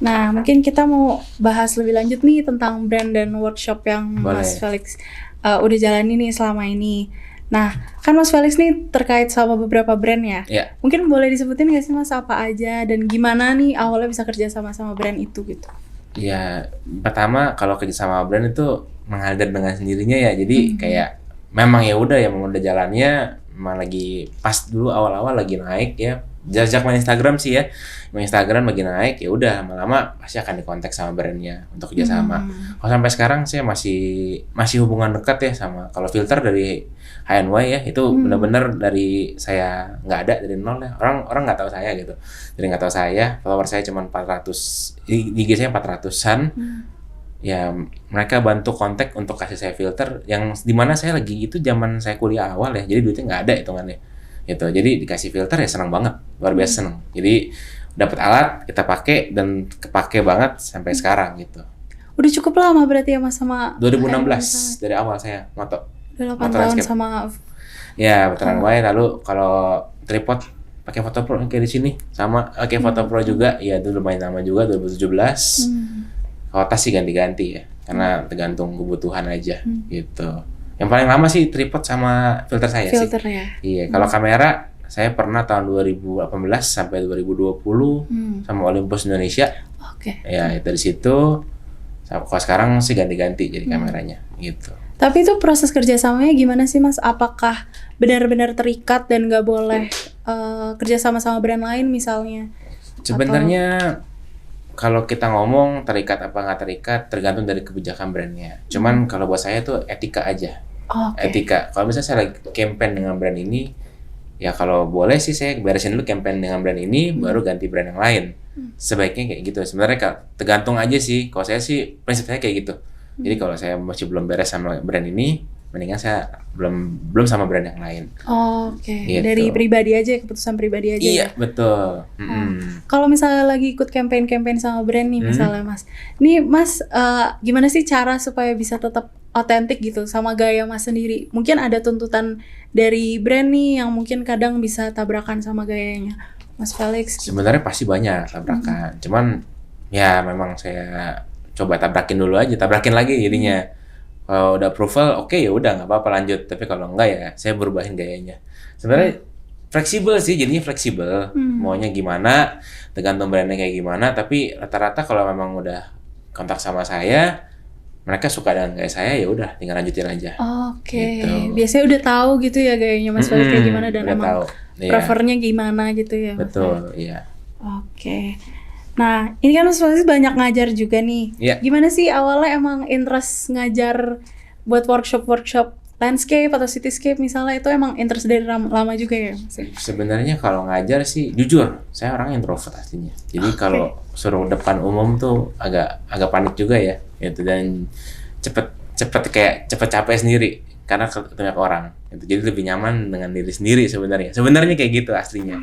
Nah, mungkin kita mau bahas lebih lanjut nih tentang brand dan workshop yang Boleh. Mas Felix udah jalani nih selama ini. Nah, kan Mas Felix nih terkait sama beberapa brand ya. Ya, Mungkin boleh disebutin nggak sih Mas apa aja dan gimana nih awalnya bisa kerja sama brand itu gitu? ya pertama kalau kerja sama brand itu mengalir dengan sendirinya ya. Jadi kayak memang ya udah ya memang udah jalannya, memang lagi pas dulu awal-awal lagi naik ya. Jajak main Instagram sih ya. Main Instagram lagi naik ya udah lama-lama pasti akan dikontak sama brandnya untuk kerja sama. Kalau sampai sekarang saya masih hubungan dekat ya sama, kalau filter dari HNY ya itu benar-benar dari saya nggak ada, dari nol ya, orang nggak tahu saya gitu, jadi nggak tahu saya, follower saya cuma 400, di IG saya 400-an. Ya mereka bantu kontak untuk kasih saya filter yang dimana saya lagi itu zaman saya kuliah awal ya, jadi duitnya nggak ada hitungannya gitu, jadi dikasih filter ya senang banget, luar biasa senang. Jadi dapat alat kita pakai dan kepake banget sampai sekarang gitu. Udah cukup lama berarti ya Mas sama 2016 dari awal saya moto. Udah 8 Moto tahun landscape. sama Ya, veteran Y. Lalu kalau tripod pakai Foto Pro kayak di sini sama pakai Foto Pro juga. Ya itu lumayan lama juga 2017. Kalau tas sih ganti-ganti ya, karena tergantung kebutuhan aja gitu. Yang paling lama sih tripod sama filter saya filter sih. ya. Iya, kalau kamera saya pernah tahun 2018 sampai 2020 sama Olympus Indonesia. Oke. Ya, dari situ. Kalau sekarang sih ganti-ganti jadi kameranya gitu. Tapi itu proses kerjasamanya gimana sih Mas? Apakah benar-benar terikat dan nggak boleh kerja sama brand lain misalnya? Sebenarnya kalau kita ngomong terikat apa nggak terikat tergantung dari kebijakan brandnya. Cuman kalau buat saya tuh etika aja. Oke. Etika. Kalau misalnya saya lagi campaign dengan brand ini, ya kalau boleh sih saya beresin dulu campaign dengan brand ini, baru ganti brand yang lain. Sebaiknya kayak gitu. Sebenarnya tergantung aja sih. Kalau saya sih prinsip saya kayak gitu. Jadi kalau saya masih belum beres sama brand ini, mendingan saya belum sama brand yang lain. Oke. Gitu. Dari pribadi aja, keputusan pribadi aja Iya, ya. betul. Kalau misalnya lagi ikut campaign sama brand nih misalnya Mas. Nih Mas gimana sih cara supaya bisa tetap otentik gitu sama gaya Mas sendiri? Mungkin ada tuntutan dari brand nih yang mungkin kadang bisa tabrakan sama gayanya Mas Felix. Sebenarnya pasti banyak tabrakan. Cuman ya memang saya coba tabrakin dulu aja, tabrakin lagi jadinya. Kalau udah approval, oke ya udah nggak apa-apa lanjut. Tapi kalau enggak ya saya berubahin gayanya. Sebenarnya fleksibel sih, jadinya fleksibel. Maunya gimana, tergantung brandnya kayak gimana. Tapi rata-rata kalau memang udah kontak sama saya, mereka suka dengan gaya saya, ya udah tinggal lanjutin aja. Oke. Gitu. Biasanya udah tahu gitu ya gayanya Mas Felix kayak gimana dan udah emang tahu. Iya. prefernya gimana gitu ya. Mas Betul, iya. Oke. Nah, ini kan Mas Felix banyak ngajar juga nih. Iya. Gimana sih awalnya emang interest ngajar buat workshop landscape atau cityscape misalnya, itu emang interest dari lama juga ya Mas? Sebenarnya kalau ngajar sih jujur saya orang introvert aslinya. Jadi kalau suruh depan umum tuh agak panik juga ya. Gitu, dan cepet capek sendiri karena ketemu banyak orang. Gitu. Jadi lebih nyaman dengan diri sendiri sebenarnya. Sebenarnya kayak gitu aslinya.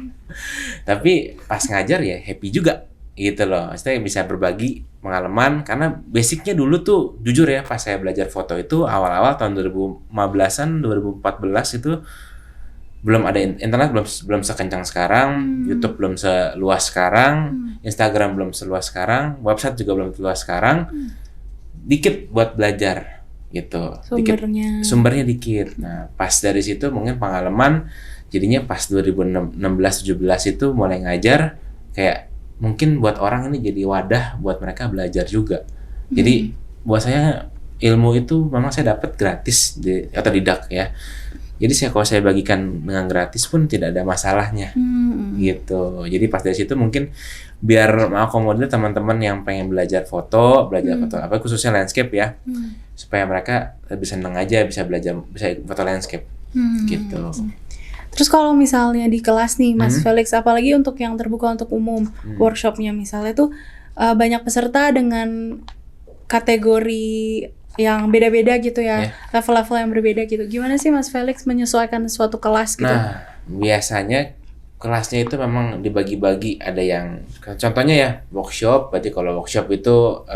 Tapi pas ngajar ya happy juga. Gitu loh, maksudnya bisa berbagi pengalaman, karena basicnya dulu tuh jujur ya pas saya belajar foto itu awal-awal tahun 2015-an 2014 itu belum ada internet, belum sekencang sekarang, YouTube belum seluas sekarang, Instagram belum seluas sekarang, website juga belum seluas sekarang, dikit buat belajar gitu, sumbernya dikit. Nah pas dari situ mungkin pengalaman, jadinya pas 2016-17 itu mulai ngajar, kayak mungkin buat orang ini jadi wadah buat mereka belajar juga. Jadi buat saya ilmu itu memang saya dapat gratis atau otodidak ya. Jadi kalau saya bagikan dengan gratis pun tidak ada masalahnya. Gitu. Jadi pas dari situ mungkin biar mengakomodir teman-teman yang pengen belajar foto apa khususnya landscape ya. Supaya mereka lebih senang aja bisa belajar, bisa foto landscape. Gitu. Terus kalau misalnya di kelas nih Mas Felix, apalagi untuk yang terbuka untuk umum, workshopnya misalnya tuh banyak peserta dengan kategori yang beda-beda gitu ya, level-level yang berbeda gitu. Gimana sih Mas Felix menyesuaikan suatu kelas gitu? Nah, biasanya kelasnya itu memang dibagi-bagi, ada yang contohnya ya workshop, berarti kalau workshop itu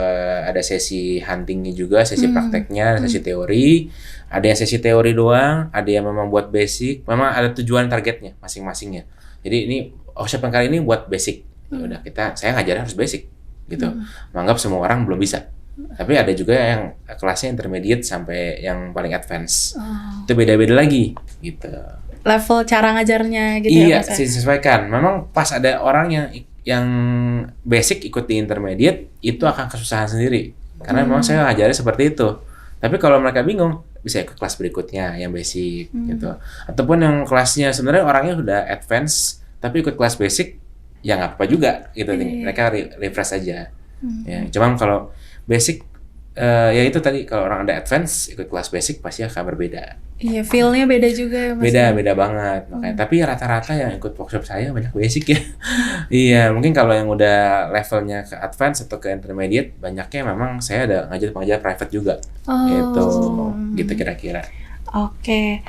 ada sesi huntingnya juga, sesi prakteknya, sesi teori, ada yang sesi teori doang, ada yang memang buat basic, memang ada tujuan targetnya masing-masingnya. Jadi ini workshop yang kali ini buat basic, ya udah saya ngajarnya harus basic gitu. Menganggap semua orang belum bisa. Tapi ada juga yang kelasnya intermediate sampai yang paling advance. Itu beda-beda lagi gitu. Level cara ngajarnya gitu Iya, ya Mas? disesuaikan. Memang pas ada orang yang basic ikut di intermediate itu akan kesusahan sendiri. Karena memang saya ngajarnya seperti itu. Tapi kalau mereka bingung, bisa ikut kelas berikutnya yang basic gitu. Ataupun yang kelasnya sebenarnya orangnya udah advance tapi ikut kelas basic, ya nggak apa-apa juga gitu. Mereka refresh aja. Ya, cuman kalau basic ya itu tadi, kalau orang ada advance ikut kelas basic pasti akan berbeda. Iya, feel-nya beda juga ya Mas? Beda banget makanya. Tapi rata-rata yang ikut workshop saya banyak basic ya. Iya, mungkin kalau yang udah levelnya ke advance atau ke intermediate, banyaknya memang saya ada ngajar pengajar private juga. Gitu kira-kira. Oke.